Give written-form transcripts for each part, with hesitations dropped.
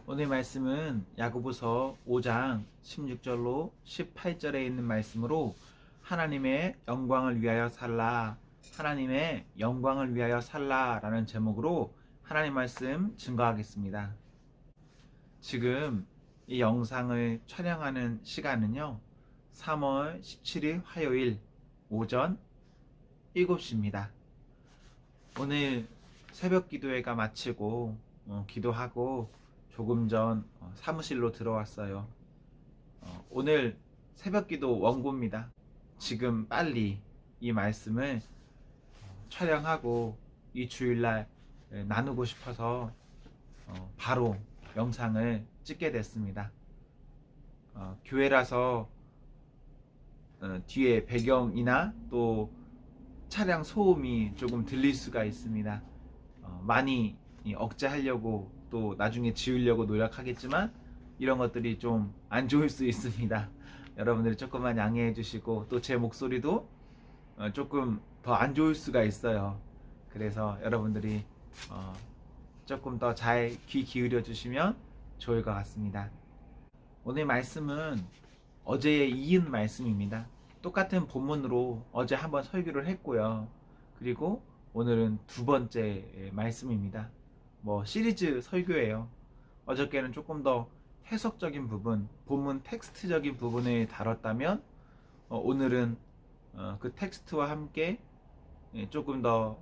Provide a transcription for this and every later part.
오늘 말씀은 야고보서 5장 16절로 18절에 있는 말씀으로 하나님의 영광을 위하여 살라, 하나님의 영광을 위하여 살라 라는 제목으로 하나님 말씀 증거하겠습니다. 지금 이 영상을 촬영하는 시간은요 3월 17일 화요일 오전 7시입니다. 오늘 새벽 기도회가 마치고 기도하고 조금 전 사무실로 들어왔어요. 오늘 새벽 기도 원고입니다. 지금 빨리 이 말씀을 촬영하고 이 주일날 나누고 싶어서 바로 영상을 찍게 됐습니다. 교회라서 뒤에 배경이나 또 차량 소음이 조금 들릴 수가 있습니다. 많이 억제하려고 또 나중에 지우려고 노력하겠지만 이런 것들이 좀 안 좋을 수 있습니다. 여러분들이 조금만 양해해 주시고 또 제 목소리도 조금 더 안 좋을 수가 있어요. 그래서 여러분들이 조금 더 잘 귀 기울여 주시면 좋을 것 같습니다. 오늘 말씀은 어제에 이은 말씀입니다. 똑같은 본문으로 어제 한번 설교를 했고요. 그리고 오늘은 두 번째 말씀입니다. 시리즈 설교예요. 어저께는 조금 더 해석적인 부분, 본문 텍스트적인 부분을 다뤘다면 오늘은 그 텍스트와 함께 조금 더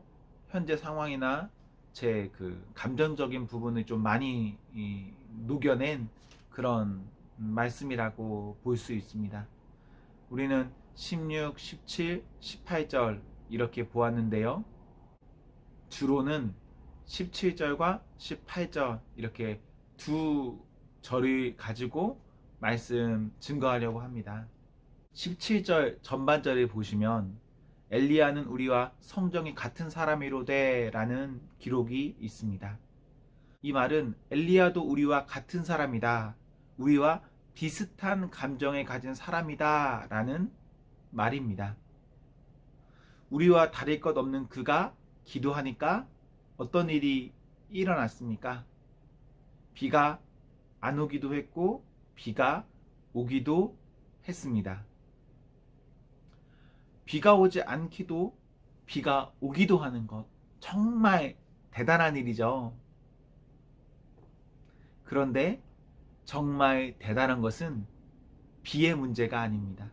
현재 상황이나 제 그 감정적인 부분을 좀 많이 녹여낸 그런 말씀이라고 볼 수 있습니다. 우리는 16, 17, 18절 이렇게 보았는데요. 주로는 17절과 18절 이렇게 두 절을 가지고 말씀 증거하려고 합니다. 17절 전반절을 보시면 엘리야는 우리와 성정이 같은 사람이로되 라는 기록이 있습니다. 이 말은 엘리야도 우리와 같은 사람이다, 우리와 비슷한 감정을 가진 사람이다 라는 말입니다. 우리와 다를 것 없는 그가 기도하니까 어떤 일이 일어났습니까? 비가 안 오기도 했고 비가 오기도 했습니다. 비가 오지 않기도 비가 오기도 하는 것, 정말 대단한 일이죠. 그런데 정말 대단한 것은 비의 문제가 아닙니다.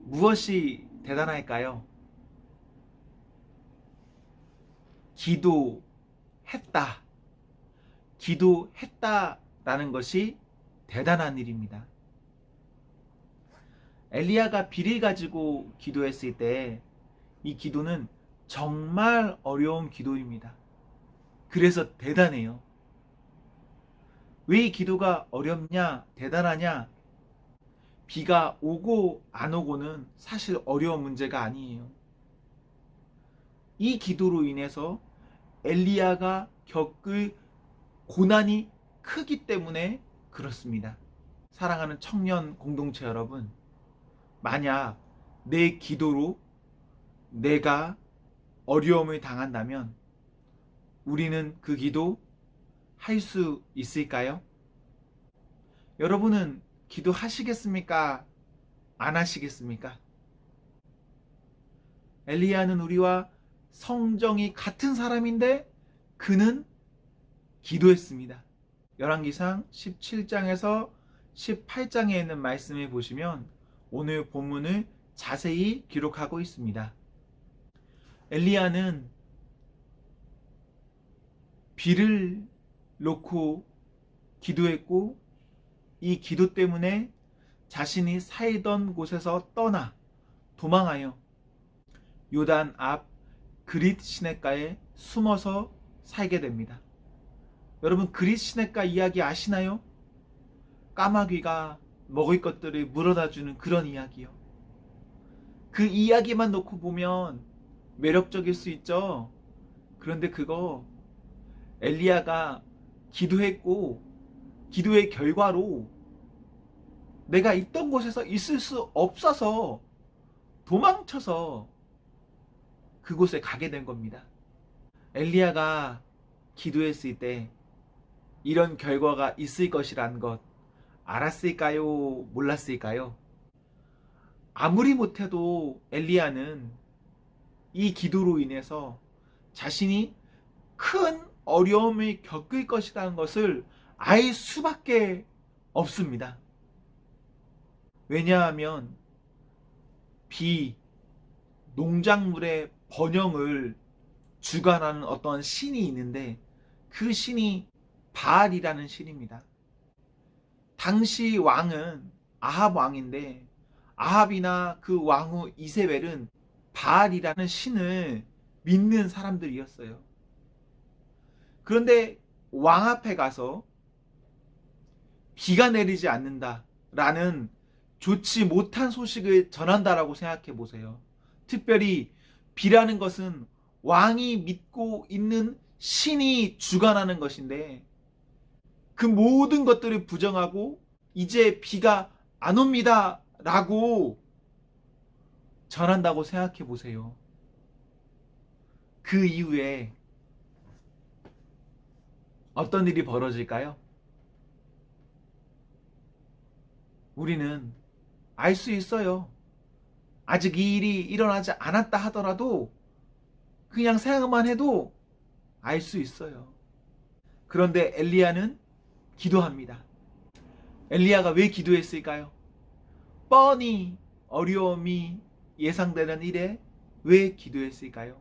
무엇이 대단할까요? 기도했다. 기도했다라는 것이 대단한 일입니다. 엘리야가 비를 가지고 기도했을 때 이 기도는 정말 어려운 기도입니다. 그래서 대단해요. 왜 이 기도가 어렵냐, 대단하냐? 비가 오고 안 오고는 사실 어려운 문제가 아니에요. 이 기도로 인해서 엘리야가 겪을 고난이 크기 때문에 그렇습니다. 사랑하는 청년 공동체 여러분, 만약 내 기도로 내가 어려움을 당한다면 우리는 그 기도 할 수 있을까요? 여러분은 기도하시겠습니까? 안 하시겠습니까? 엘리야는 우리와 성정이 같은 사람인데 그는 기도했습니다. 열왕기상 17장에서 18장에 있는 말씀을 보시면 오늘 본문을 자세히 기록하고 있습니다. 엘리야는 비를 놓고 기도했고 이 기도 때문에 자신이 살던 곳에서 떠나 도망하여 요단 앞 그릿 시냇가에 숨어서 살게 됩니다. 여러분, 그릿 시냇가 이야기 아시나요? 까마귀가 먹을 것들을 물어다 주는 그런 이야기요. 그 이야기만 놓고 보면 매력적일 수 있죠. 그런데 그거 엘리야가 기도했고 기도의 결과로 내가 있던 곳에서 있을 수 없어서 도망쳐서 그곳에 가게 된 겁니다. 엘리야가 기도했을 때 이런 결과가 있을 것이란 것 알았을까요? 몰랐을까요? 아무리 못해도 엘리야는 이 기도로 인해서 자신이 큰 어려움을 겪을 것이라는 것을 알 수밖에 없습니다. 왜냐하면 비, 농작물의 번영을 주관하는 어떤 신이 있는데 그 신이 바알이라는 신입니다. 당시 왕은 아합 왕인데 아합이나 그 왕후 이세벨은 바알이라는 신을 믿는 사람들이었어요. 그런데 왕 앞에 가서 비가 내리지 않는다라는 좋지 못한 소식을 전한다라고 생각해 보세요. 특별히 비라는 것은 왕이 믿고 있는 신이 주관하는 것인데 그 모든 것들을 부정하고 이제 비가 안 옵니다 라고 전한다고 생각해 보세요. 그 이후에 어떤 일이 벌어질까요? 우리는 알 수 있어요. 아직 이 일이 일어나지 않았다 하더라도 그냥 생각만 해도 알 수 있어요. 그런데 엘리야는 기도합니다. 엘리야가 왜 기도했을까요? 뻔히 어려움이 예상되는 일에 왜 기도했을까요?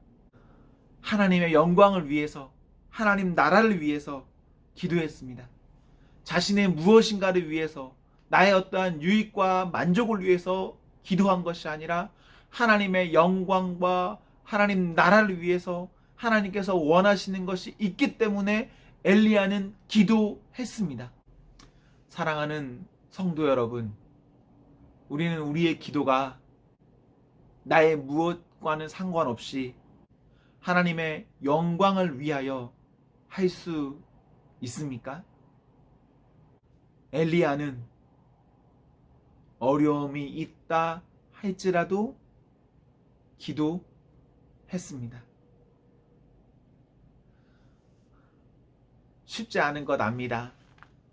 하나님의 영광을 위해서, 하나님 나라를 위해서 기도했습니다. 자신의 무엇인가를 위해서, 나의 어떠한 유익과 만족을 위해서 기도한 것이 아니라 하나님의 영광과 하나님 나라를 위해서 하나님께서 원하시는 것이 있기 때문에 엘리야는 기도했습니다. 사랑하는 성도 여러분, 우리는 우리의 기도가 나의 무엇과는 상관없이 하나님의 영광을 위하여 할 수 있습니까? 엘리야는 어려움이 있다 할지라도 기도했습니다. 쉽지 않은 것 압니다.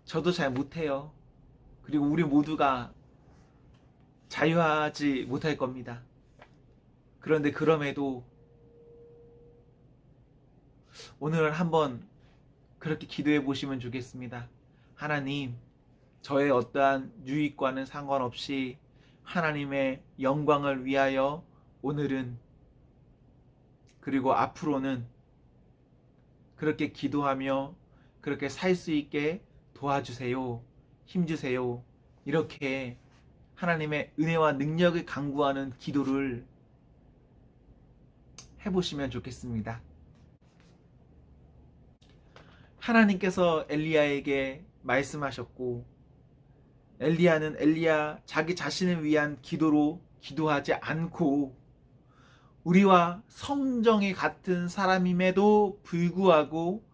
저도 잘 못해요. 그리고 우리 모두가 자유하지 못할 겁니다. 그런데 그럼에도 오늘 한번 그렇게 기도해 보시면 좋겠습니다. 하나님, 저의 어떠한 유익과는 상관없이 하나님의 영광을 위하여 오늘은 그리고 앞으로는 그렇게 기도하며 그렇게 살 수 있게 도와주세요. 힘주세요. 이렇게 하나님의 은혜와 능력을 간구하는 기도를 해보시면 좋겠습니다. 하나님께서 엘리야에게 말씀하셨고 엘리야는 엘리야 자기 자신을 위한 기도로 기도하지 않고 우리와 성정이 같은 사람임에도 불구하고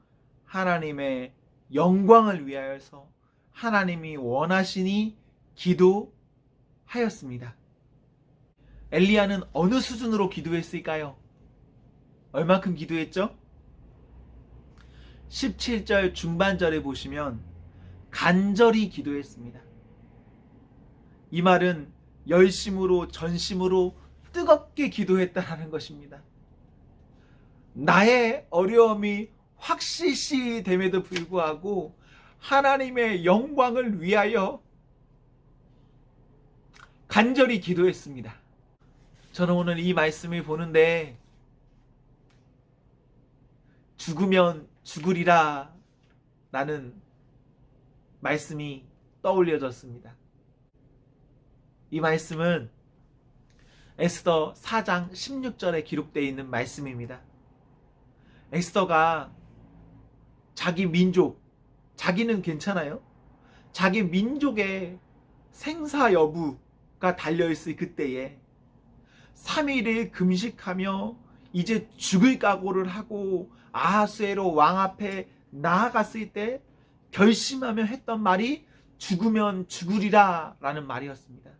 하나님의 영광을 위하여서 하나님이 원하시니 기도하였습니다. 엘리야는 어느 수준으로 기도했을까요? 얼마큼 기도했죠? 17절 중반절에 보시면 간절히 기도했습니다. 이 말은 열심으로 전심으로 뜨겁게 기도했다는 것입니다. 나의 어려움이 확실시 됨에도 불구하고 하나님의 영광을 위하여 간절히 기도했습니다. 저는 오늘 이 말씀을 보는데 죽으면 죽으리라 라는 말씀이 떠올려졌습니다. 이 말씀은 에스더 4장 16절에 기록되어 있는 말씀입니다. 에스더가 자기 민족, 자기는 괜찮아요. 자기 민족의 생사 여부가 달려있을 그때에 3일을 금식하며 이제 죽을 각오를 하고 아하수에로 왕 앞에 나아갔을 때 결심하며 했던 말이 죽으면 죽으리라 라는 말이었습니다.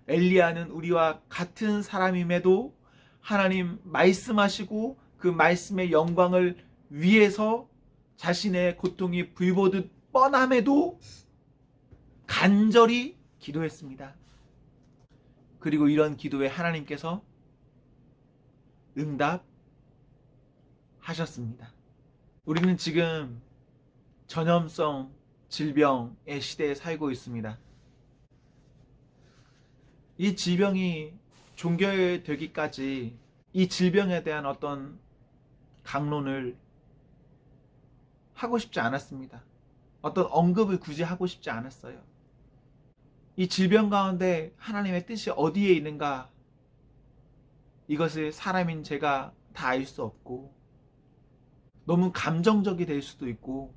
엘리야는 우리와 같은 사람임에도 하나님 말씀하시고 그 그 말씀의 영광을 위해서 자신의 고통이 불보듯 뻔함에도 간절히 기도했습니다. 그리고 이런 기도에 하나님께서 응답하셨습니다. 우리는 지금 전염성 질병의 시대에 살고 있습니다. 이 질병이 종결되기까지 이 질병에 대한 어떤 강론을 하고 싶지 않았습니다. 어떤 언급을 굳이 하고 싶지 않았어요. 이 질병 가운데 하나님의 뜻이 어디에 있는가, 이것을 사람인 제가 다 알 수 없고, 너무 감정적이 될 수도 있고,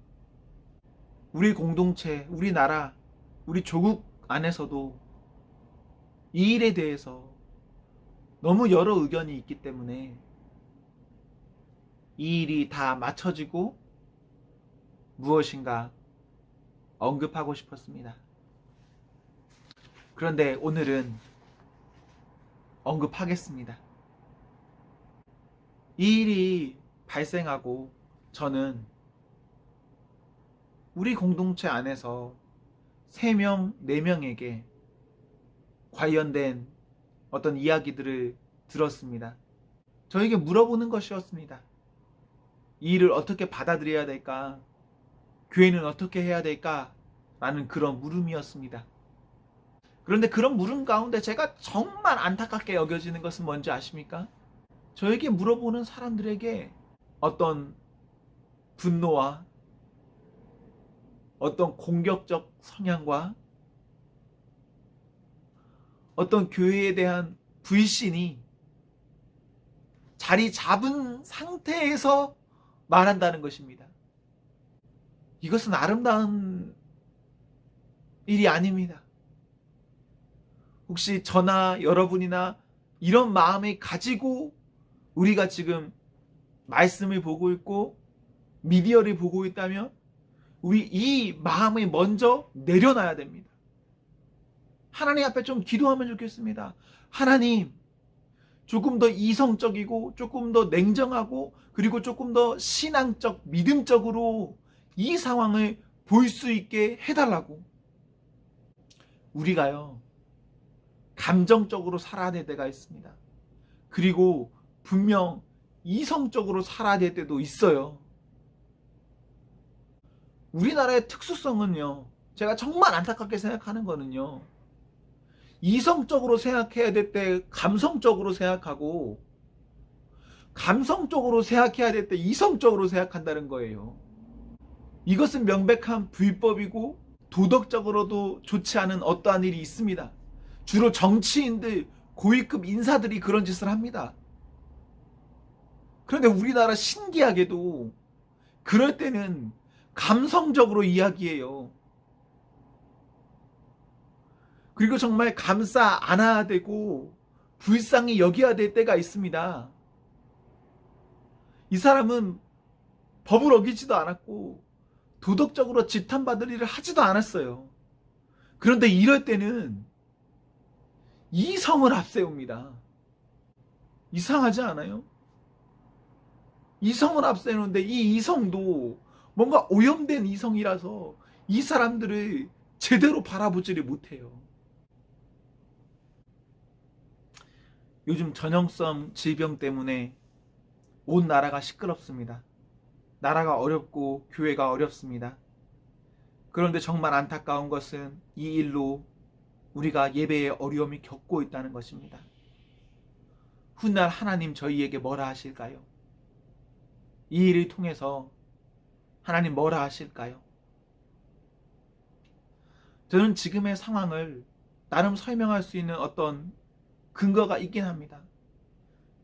우리 공동체, 우리 나라, 우리 조국 안에서도 이 일에 대해서 너무 여러 의견이 있기 때문에 이 일이 다 맞춰지고 무엇인가 언급하고 싶었습니다. 그런데 오늘은 언급하겠습니다. 이 일이 발생하고 저는 우리 공동체 안에서 3명, 4명에게 관련된 어떤 이야기들을 들었습니다. 저에게 물어보는 것이었습니다. 이 일을 어떻게 받아들여야 될까? 교회는 어떻게 해야 될까? 라는 그런 물음이었습니다. 그런데 그런 물음 가운데 제가 정말 안타깝게 여겨지는 것은 뭔지 아십니까? 저에게 물어보는 사람들에게 어떤 분노와 어떤 공격적 성향과 어떤 교회에 대한 불신이 자리 잡은 상태에서 말한다는 것입니다. 이것은 아름다운 일이 아닙니다. 혹시 저나 여러분이나 이런 마음을 가지고 우리가 지금 말씀을 보고 있고 미디어를 보고 있다면 우리 이 마음을 먼저 내려놔야 됩니다. 하나님 앞에 좀 기도하면 좋겠습니다. 하나님, 조금 더 이성적이고 조금 더 냉정하고 그리고 조금 더 신앙적, 믿음적으로 이 상황을 볼 수 있게 해달라고. 우리가요, 감정적으로 살아야 될 때가 있습니다. 그리고 분명 이성적으로 살아야 될 때도 있어요. 우리나라의 특수성은요, 제가 정말 안타깝게 생각하는 거는요, 이성적으로 생각해야 될 때 감성적으로 생각하고 감성적으로 생각해야 될 때 이성적으로 생각한다는 거예요. 이것은 명백한 불법이고 도덕적으로도 좋지 않은 어떠한 일이 있습니다. 주로 정치인들, 고위급 인사들이 그런 짓을 합니다. 그런데 우리나라 신기하게도 그럴 때는 감성적으로 이야기해요. 그리고 정말 감싸 안아야 되고 불쌍히 여겨야 될 때가 있습니다. 이 사람은 법을 어기지도 않았고 도덕적으로 지탄받을 일을 하지도 않았어요. 그런데 이럴 때는 이성을 앞세웁니다. 이상하지 않아요? 이성을 앞세우는데 이 이성도 뭔가 오염된 이성이라서 이 사람들을 제대로 바라보지를 못해요. 요즘 전염성 질병 때문에 온 나라가 시끄럽습니다. 나라가 어렵고 교회가 어렵습니다. 그런데 정말 안타까운 것은 이 일로 우리가 예배의 어려움이 겪고 있다는 것입니다. 훗날 하나님 저희에게 뭐라 하실까요? 이 일을 통해서 하나님 뭐라 하실까요? 저는 지금의 상황을 나름 설명할 수 있는 어떤 근거가 있긴 합니다.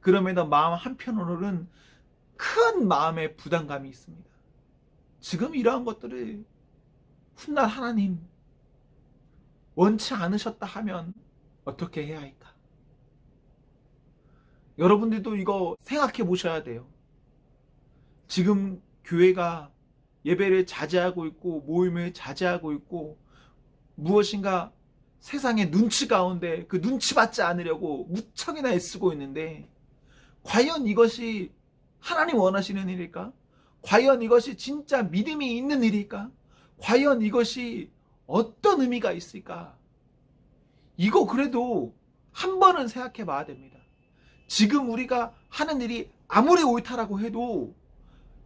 그럼에도 마음 한편으로는 큰 마음의 부담감이 있습니다. 지금 이러한 것들을 훗날 하나님 원치 않으셨다 하면 어떻게 해야 할까? 여러분들도 이거 생각해 보셔야 돼요. 지금 교회가 예배를 자제하고 있고 모임을 자제하고 있고 무엇인가 세상의 눈치 가운데 그 눈치 받지 않으려고 무척이나 애쓰고 있는데 과연 이것이 하나님 원하시는 일일까? 과연 이것이 진짜 믿음이 있는 일일까? 과연 이것이 어떤 의미가 있을까? 이거 그래도 한 번은 생각해 봐야 됩니다. 지금 우리가 하는 일이 아무리 옳다라고 해도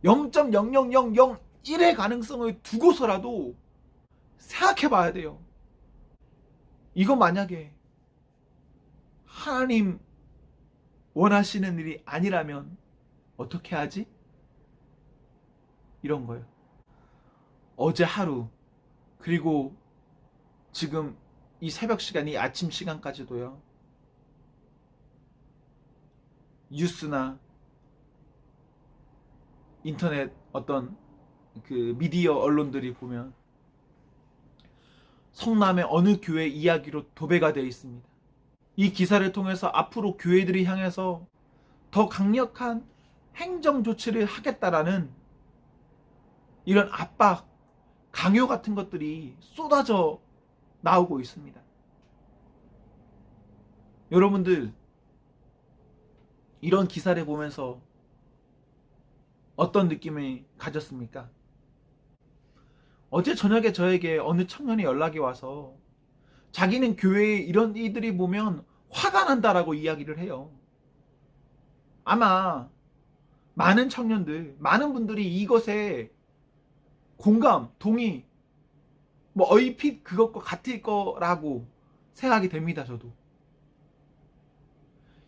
0.00001의 가능성을 두고서라도 생각해 봐야 돼요. 이거 만약에 하나님 원하시는 일이 아니라면 어떻게 하지? 이런 거예요. 어제 하루, 그리고 지금 이 새벽 시간, 이 아침 시간까지도요. 뉴스나 인터넷 어떤 그 미디어 언론들이 보면 성남의 어느 교회 이야기로 도배가 되어 있습니다. 이 기사를 통해서 앞으로 교회들이 향해서 더 강력한 행정 조치를 하겠다라는 이런 압박, 강요 같은 것들이 쏟아져 나오고 있습니다. 여러분들, 이런 기사를 보면서 어떤 느낌을 가졌습니까? 어제 저녁에 저에게 어느 청년이 연락이 와서 자기는 교회에 이런 이들이 보면 화가 난다라고 이야기를 해요. 아마 많은 청년들, 많은 분들이 이것에 공감, 동의, 얼핏 그것과 같을 거라고 생각이 됩니다, 저도.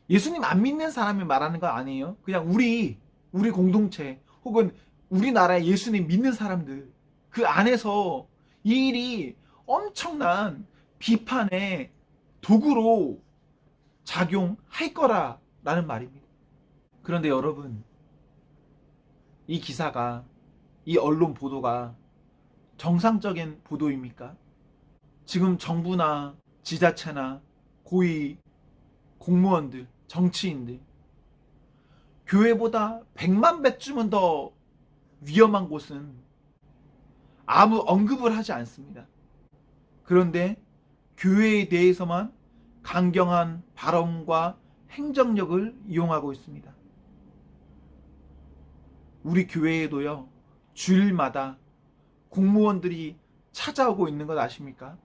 예수님 안 믿는 사람이 말하는 건 아니에요. 그냥 우리 공동체, 혹은 우리나라에 예수님 믿는 사람들, 그 안에서 이 일이 엄청난 비판의 도구로 작용할 거라는 말입니다. 그런데 여러분, 이 기사가, 이 언론 보도가 정상적인 보도입니까? 지금 정부나 지자체나 고위 공무원들, 정치인들, 교회보다 100만 배쯤은 더 위험한 곳은 아무 언급을 하지 않습니다. 그런데 교회에 대해서만 강경한 발언과 행정력을 이용하고 있습니다. 우리 교회에도요, 주일마다 공무원들이 찾아오고 있는 것 아십니까?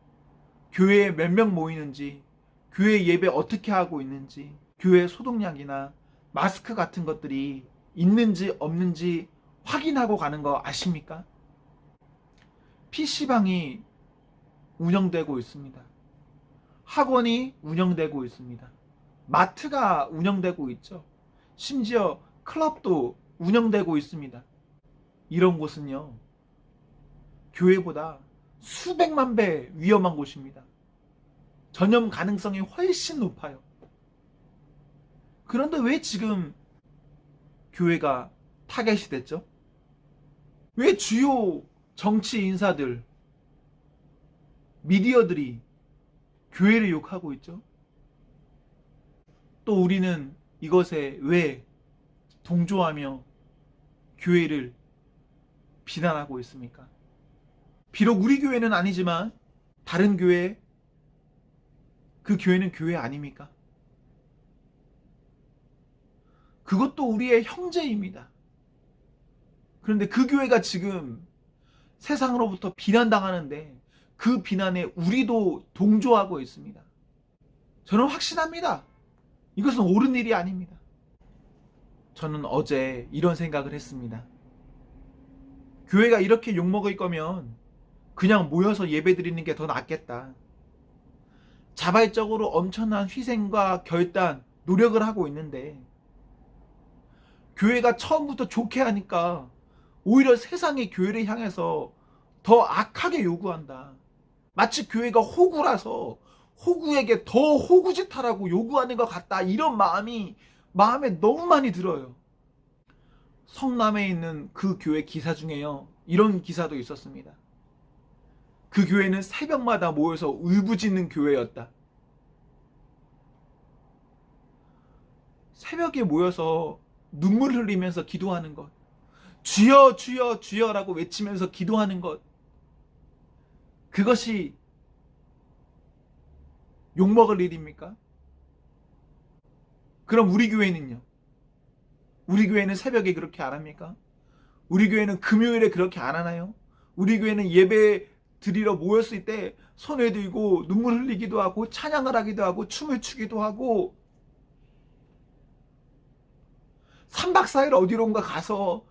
교회에 몇 명 모이는지, 교회 예배 어떻게 하고 있는지, 교회 소독약이나 마스크 같은 것들이 있는지 없는지 확인하고 가는 거 아십니까? PC방이 운영되고 있습니다. 학원이 운영되고 있습니다. 마트가 운영되고 있죠. 심지어 클럽도 운영되고 있습니다. 이런 곳은요, 교회보다 수백만 배 위험한 곳입니다. 전염 가능성이 훨씬 높아요. 그런데 왜 지금 교회가 타겟이 됐죠? 왜 주요 정치 인사들, 미디어들이 교회를 욕하고 있죠? 또 우리는 이것에 왜 동조하며 교회를 비난하고 있습니까? 비록 우리 교회는 아니지만 다른 교회, 그 교회는 교회 아닙니까? 그것도 우리의 형제입니다. 그런데 그 교회가 지금 세상으로부터 비난당하는데 그 비난에 우리도 동조하고 있습니다. 저는 확신합니다. 이것은 옳은 일이 아닙니다. 저는 어제 이런 생각을 했습니다. 교회가 이렇게 욕먹을 거면 그냥 모여서 예배 드리는 게 더 낫겠다. 자발적으로 엄청난 희생과 결단, 노력을 하고 있는데 교회가 처음부터 좋게 하니까 오히려 세상이 교회를 향해서 더 악하게 요구한다. 마치 교회가 호구라서 호구에게 더 호구짓하라고 요구하는 것 같다. 이런 마음에 너무 많이 들어요. 성남에 있는 그 교회 기사 중에요, 이런 기사도 있었습니다. 그 교회는 새벽마다 모여서 울부짖는 교회였다. 새벽에 모여서 눈물 흘리면서 기도하는 것, 주여 주여 주여라고 외치면서 기도하는 것, 그것이 욕먹을 일입니까? 그럼 우리 교회는요? 우리 교회는 새벽에 그렇게 안 합니까? 우리 교회는 금요일에 그렇게 안 하나요? 우리 교회는 예배 드리러 모였을 때 손에 들고 눈물 흘리기도 하고 찬양을 하기도 하고 춤을 추기도 하고 3박 4일 어디론가 가서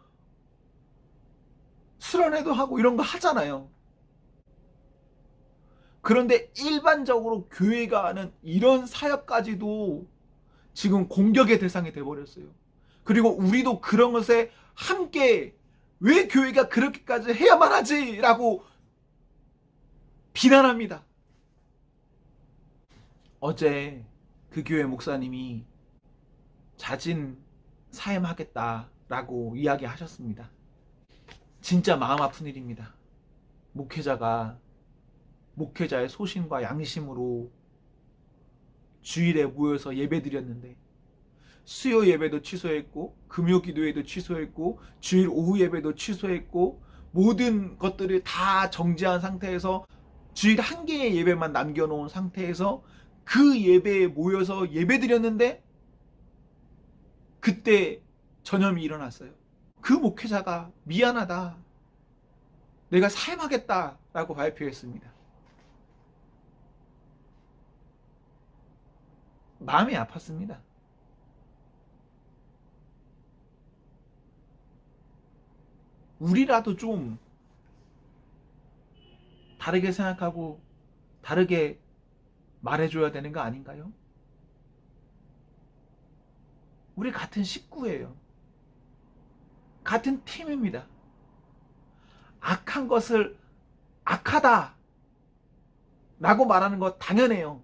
수련회도 하고 이런 거 하잖아요. 그런데 일반적으로 교회가 하는 이런 사역까지도 지금 공격의 대상이 돼버렸어요. 그리고 우리도 그런 것에 함께 왜 교회가 그렇게까지 해야만 하지? 라고 비난합니다. 어제 그 교회 목사님이 자진 사임하겠다라고 이야기하셨습니다. 진짜 마음 아픈 일입니다. 목회자의 소신과 양심으로 주일에 모여서 예배 드렸는데 수요 예배도 취소했고 금요 기도회도 취소했고 주일 오후 예배도 취소했고 모든 것들을 다 정지한 상태에서 주일 한 개의 예배만 남겨놓은 상태에서 그 예배에 모여서 예배 드렸는데 그때 전염이 일어났어요. 그 목회자가 미안하다, 내가 사임하겠다 라고 발표했습니다. 마음이 아팠습니다. 우리라도 좀 다르게 생각하고 다르게 말해줘야 되는 거 아닌가요? 우리 같은 식구예요. 같은 팀입니다. 악한 것을 악하다 라고 말하는 거 당연해요.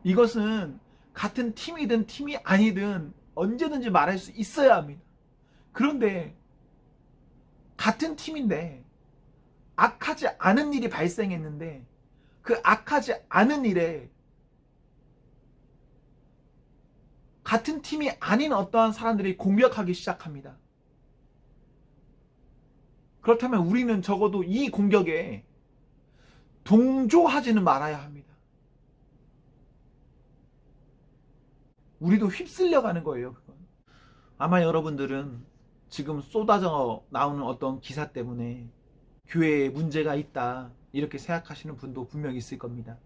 이것은 같은 팀이든 팀이 아니든 언제든지 말할 수 있어야 합니다. 그런데 같은 팀인데 악하지 않은 일이 발생했는데 그 악하지 않은 일에 같은 팀이 아닌 어떠한 사람들이 공격하기 시작합니다. 그렇다면 우리는 적어도 이 공격에 동조하지는 말아야 합니다. 우리도 휩쓸려 가는 거예요, 그건. 아마 여러분들은 지금 쏟아져 나오는 어떤 기사 때문에 교회에 문제가 있다 이렇게 생각하시는 분도 분명히 있을 겁니다.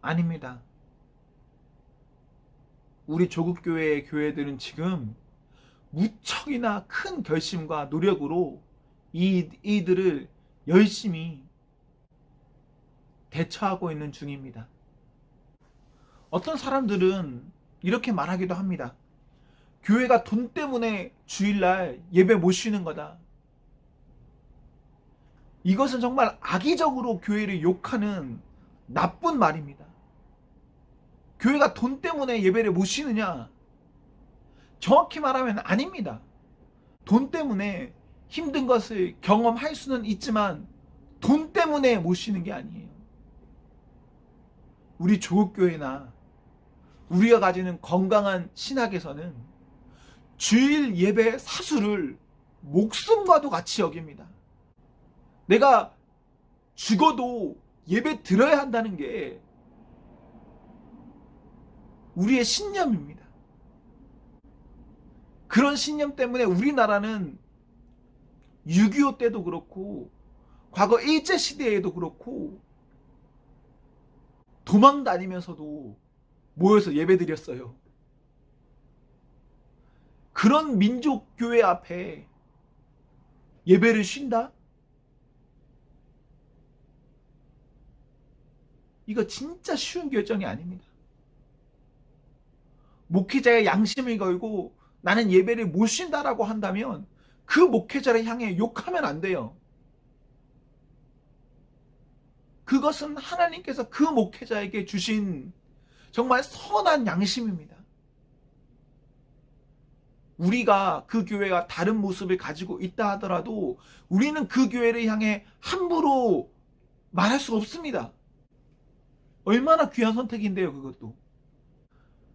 아닙니다. 우리 조국교회의 교회들은 지금 무척이나 큰 결심과 노력으로 이들을 열심히 대처하고 있는 중입니다. 어떤 사람들은 이렇게 말하기도 합니다. 교회가 돈 때문에 주일날 예배 못 쉬는 거다. 이것은 정말 악의적으로 교회를 욕하는 나쁜 말입니다. 교회가 돈 때문에 예배를 못 쉬느냐? 정확히 말하면 아닙니다. 돈 때문에 힘든 것을 경험할 수는 있지만 돈 때문에 못 쉬는 게 아니에요. 우리 조국교회나 우리가 가지는 건강한 신학에서는 주일 예배 사수를 목숨과도 같이 여깁니다. 내가 죽어도 예배 드려야 한다는 게 우리의 신념입니다. 그런 신념 때문에 우리나라는 6.25 때도 그렇고 과거 일제시대에도 그렇고 도망 다니면서도 모여서 예배 드렸어요. 그런 민족교회 앞에 예배를 쉰다? 이거 진짜 쉬운 결정이 아닙니다. 목회자의 양심을 걸고 나는 예배를 못 쉰다라고 한다면 그 목회자를 향해 욕하면 안 돼요. 그것은 하나님께서 그 목회자에게 주신 정말 선한 양심입니다. 우리가 그 교회가 다른 모습을 가지고 있다 하더라도 우리는 그 교회를 향해 함부로 말할 수 없습니다. 얼마나 귀한 선택인데요, 그것도.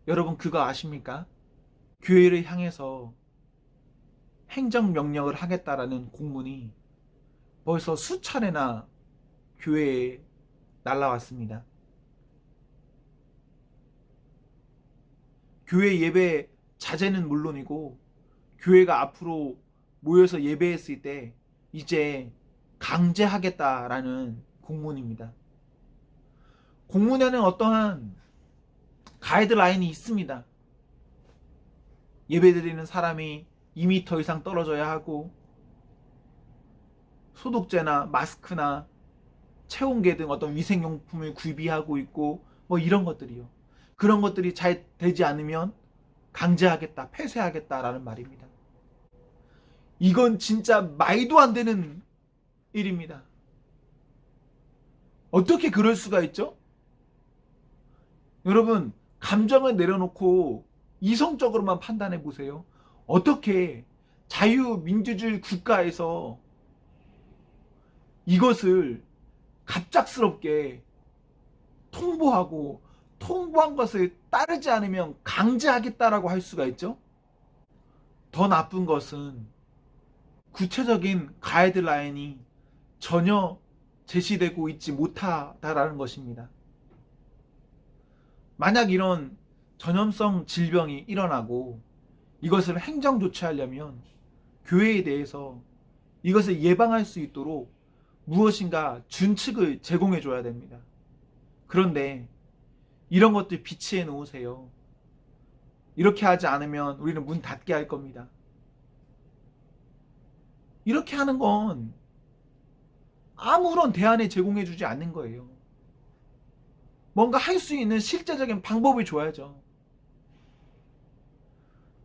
여러분 그거 아십니까? 교회를 향해서 행정명령을 하겠다라는 공문이 벌써 수차례나 교회에 날라왔습니다. 교회 예배 자제는 물론이고 교회가 앞으로 모여서 예배했을 때 이제 강제하겠다라는 공문입니다. 공문에는 어떠한 가이드라인이 있습니다. 예배드리는 사람이 2m 이상 떨어져야 하고 소독제나 마스크나 체온계 등 어떤 위생용품을 구비하고 있고 뭐 이런 것들이요. 그런 것들이 잘 되지 않으면 강제하겠다, 폐쇄하겠다라는 말입니다. 이건 진짜 말도 안 되는 일입니다. 어떻게 그럴 수가 있죠? 여러분, 감정을 내려놓고 이성적으로만 판단해 보세요. 어떻게 자유민주주의 국가에서 이것을 갑작스럽게 통보하고 통보한 것을 따르지 않으면 강제하겠다라고 할 수가 있죠? 더 나쁜 것은 구체적인 가이드라인이 전혀 제시되고 있지 못하다라는 것입니다. 만약 이런 전염성 질병이 일어나고 이것을 행정 조치하려면 교회에 대해서 이것을 예방할 수 있도록 무엇인가 준칙을 제공해 줘야 됩니다. 그런데 이런 것들 비치해 놓으세요. 이렇게 하지 않으면 우리는 문 닫게 할 겁니다. 이렇게 하는 건 아무런 대안을 제공해 주지 않는 거예요. 뭔가 할 수 있는 실제적인 방법을 줘야죠.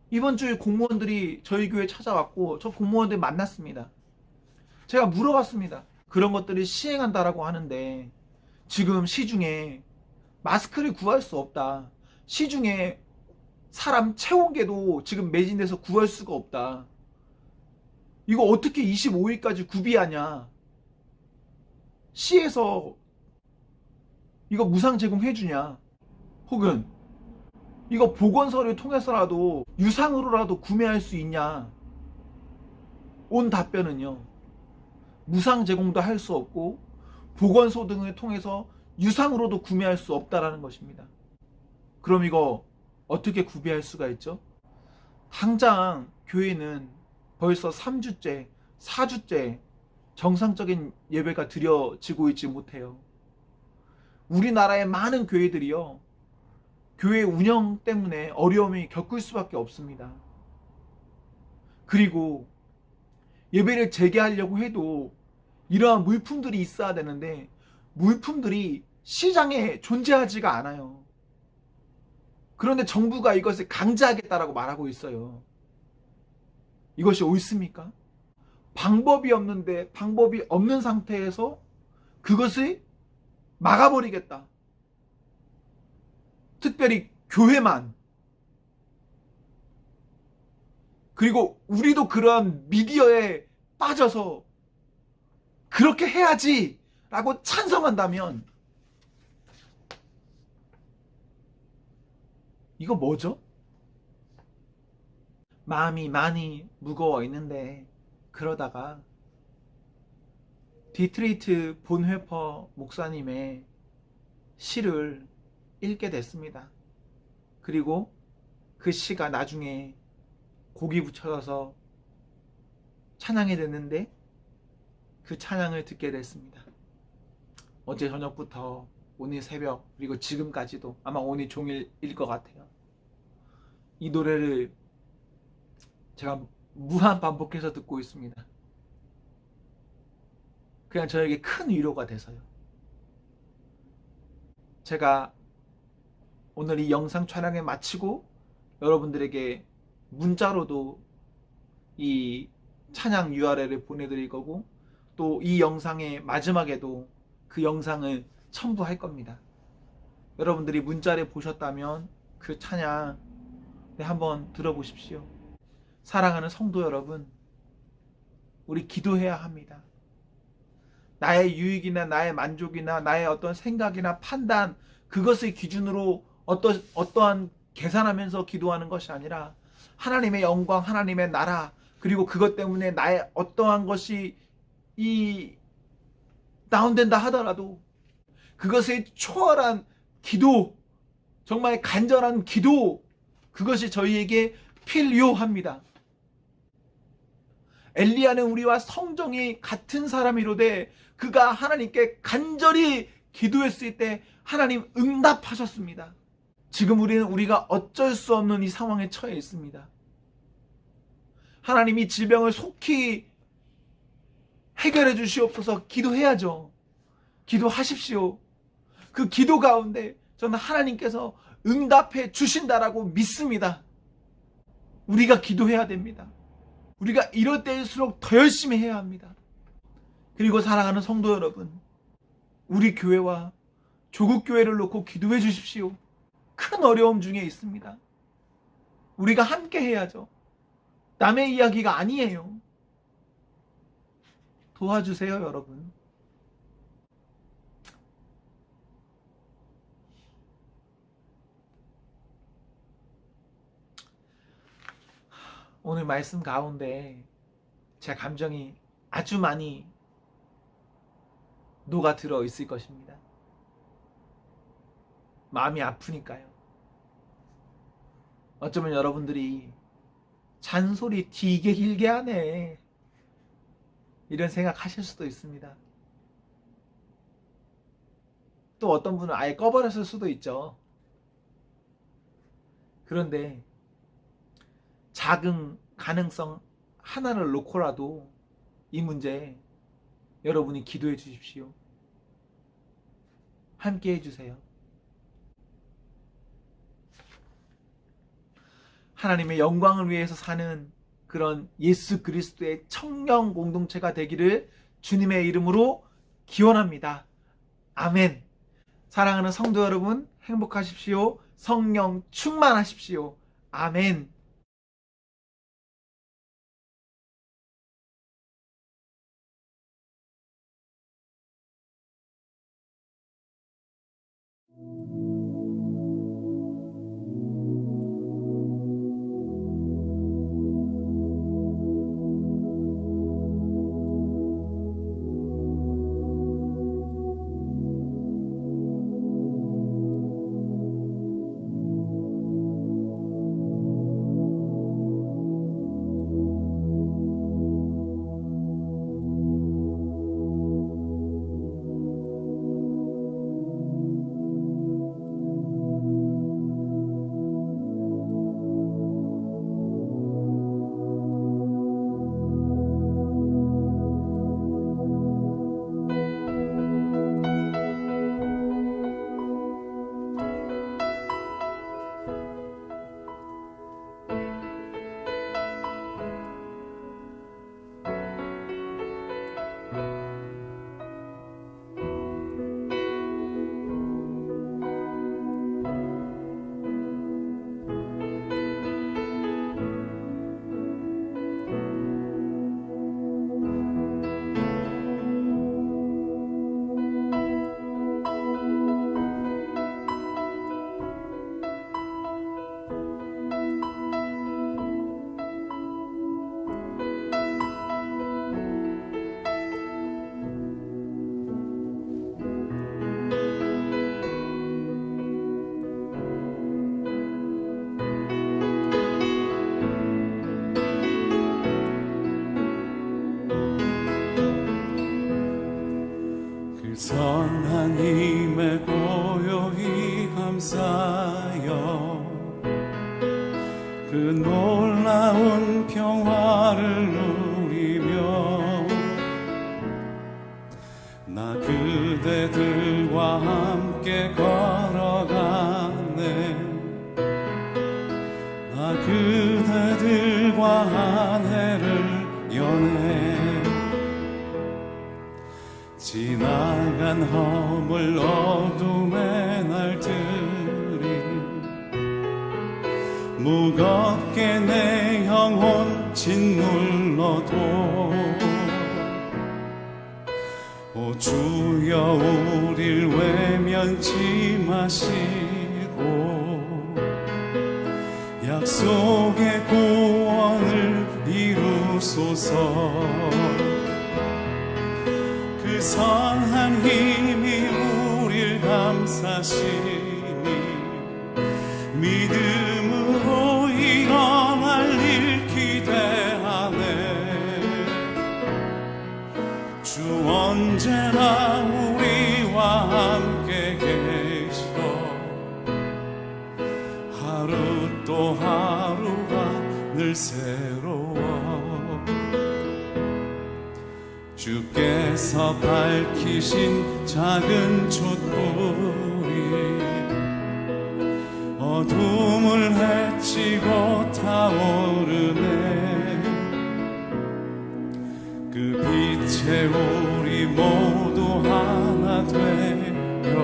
이번 주에 공무원들이 저희 교회 찾아왔고 저 공무원들 만났습니다. 제가 물어봤습니다. 그런 것들을 시행한다라고 하는데 지금 시중에 마스크를 구할 수 없다. 시중에 사람 체온계도 지금 매진돼서 구할 수가 없다. 이거 어떻게 25일까지 구비하냐. 시에서 이거 무상 제공해 주냐. 혹은 이거 보건소를 통해서라도 유상으로라도 구매할 수 있냐. 온 답변은요. 무상 제공도 할 수 없고 보건소 등을 통해서 유상으로도 구매할 수 없다라는 것입니다. 그럼 이거 어떻게 구비할 수가 있죠? 당장 교회는 벌써 3주째, 4주째 정상적인 예배가 드려지고 있지 못해요. 우리나라의 많은 교회들이요. 교회 운영 때문에 어려움이 겪을 수밖에 없습니다. 그리고 예배를 재개하려고 해도 이러한 물품들이 있어야 되는데 물품들이 시장에 존재하지가 않아요. 그런데 정부가 이것을 강제하겠다라고 말하고 있어요. 이것이 옳습니까? 방법이 없는데 방법이 없는 상태에서 그것을 막아버리겠다. 특별히 교회만. 그리고 우리도 그런 미디어에 빠져서 그렇게 해야지 라고 찬성한다면 이거 뭐죠? 마음이 많이 무거워 있는데 그러다가 디트리트 본회퍼 목사님의 시를 읽게 됐습니다. 그리고 그 시가 나중에 곡이 붙여져서 찬양이 됐는데 그 찬양을 듣게 됐습니다. 어제 저녁부터 오늘 새벽 그리고 지금까지도 아마 오늘 종일일 것 같아요. 이 노래를 제가 무한 반복해서 듣고 있습니다. 그냥 저에게 큰 위로가 돼서요. 제가 오늘 이 영상 촬영을 마치고 여러분들에게 문자로도 이 찬양 URL을 보내드릴 거고 또 이 영상의 마지막에도 그 영상을 첨부할 겁니다. 여러분들이 문자를 보셨다면 그 찬양 한번 들어보십시오. 사랑하는 성도 여러분, 우리 기도해야 합니다. 나의 유익이나 나의 만족이나 나의 어떤 생각이나 판단 그것을 기준으로 어떠한 계산하면서 기도하는 것이 아니라 하나님의 영광, 하나님의 나라 그리고 그것 때문에 나의 어떠한 것이 다운된다 하더라도 그것을 초월한 기도, 정말 간절한 기도 그것이 저희에게 필요합니다. 엘리야는 우리와 성정이 같은 사람이로되 그가 하나님께 간절히 기도했을 때 하나님 응답하셨습니다. 지금 우리가 어쩔 수 없는 이 상황에 처해 있습니다. 하나님이 질병을 속히 해결해 주시옵소서. 기도해야죠. 기도하십시오. 그 기도 가운데 저는 하나님께서 응답해 주신다라고 믿습니다. 우리가 기도해야 됩니다. 우리가 이럴 때일수록 더 열심히 해야 합니다. 그리고 사랑하는 성도 여러분, 우리 교회와 조국 교회를 놓고 기도해 주십시오. 큰 어려움 중에 있습니다. 우리가 함께 해야죠. 남의 이야기가 아니에요. 도와주세요, 여러분. 오늘 말씀 가운데 제 감정이 아주 많이 녹아들어 있을 것입니다. 마음이 아프니까요. 어쩌면 여러분들이 잔소리 되게 길게 하네, 이런 생각하실 수도 있습니다. 또 어떤 분은 아예 꺼버렸을 수도 있죠. 그런데 작은 가능성 하나를 놓고라도 이 문제 여러분이 기도해 주십시오. 함께 해주세요. 하나님의 영광을 위해서 사는 그런 예수 그리스도의 청령 공동체가 되기를 주님의 이름으로 기원합니다. 아멘. 사랑하는 성도 여러분, 행복하십시오. 성령 충만하십시오. 아멘. 선한 힘에 고요히 감사여 그 놀라운 평화를 누리며 나 그대들과 함께 걸어가네. 나 그대들과 한 해를 여네. 지나간 허물 어둠의 날들이 무겁게 내 영혼 짓눌러도 오 주여 우릴 외면치 마시고 약속의 구원을 이루소서. 그 선한 힘이 우릴 감싸시니 믿음으로 언제나 우리와 함께 계셔 하루 또 하루가 늘 새로워 주께서 밝히신 작은 촛불이 어둠을 헤치고 타오르네 그 빛에 우리 모두 하나 되어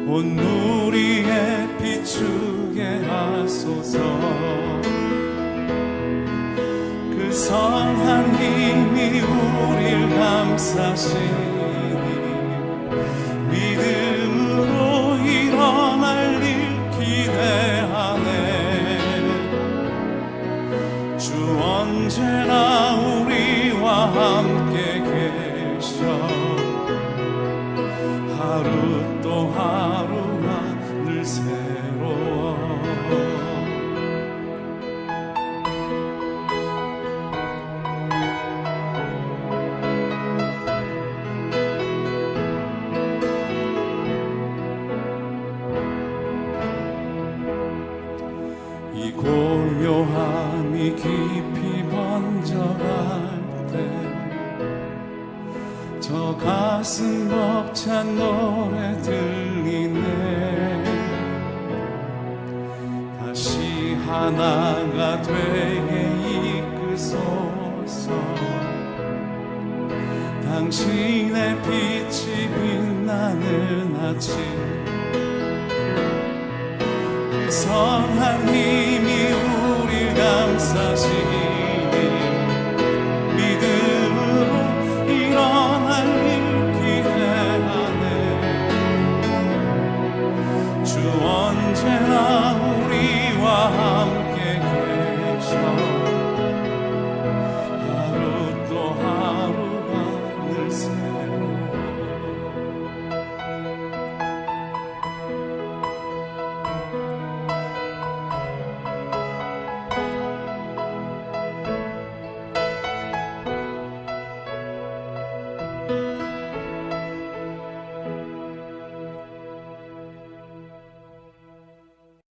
온 누리에 비추게 하소서 그 선한 힘이 우릴 감싸시니 믿음으로 일어날 일 기대하네 주 언제나 우리와 함께 계셔 하루 또 하루가 늘 새로워 이 고요함이 깊이 번져갈 때 저 가슴 벅찬 노래 들리네 다시 하나가 되게 이끄소서 당신의 빛이 빛나는 아침 그 선한 힘이 우릴 감싸시니 믿음으로 일어날 일 기대하네 주 언제나 우리와 함께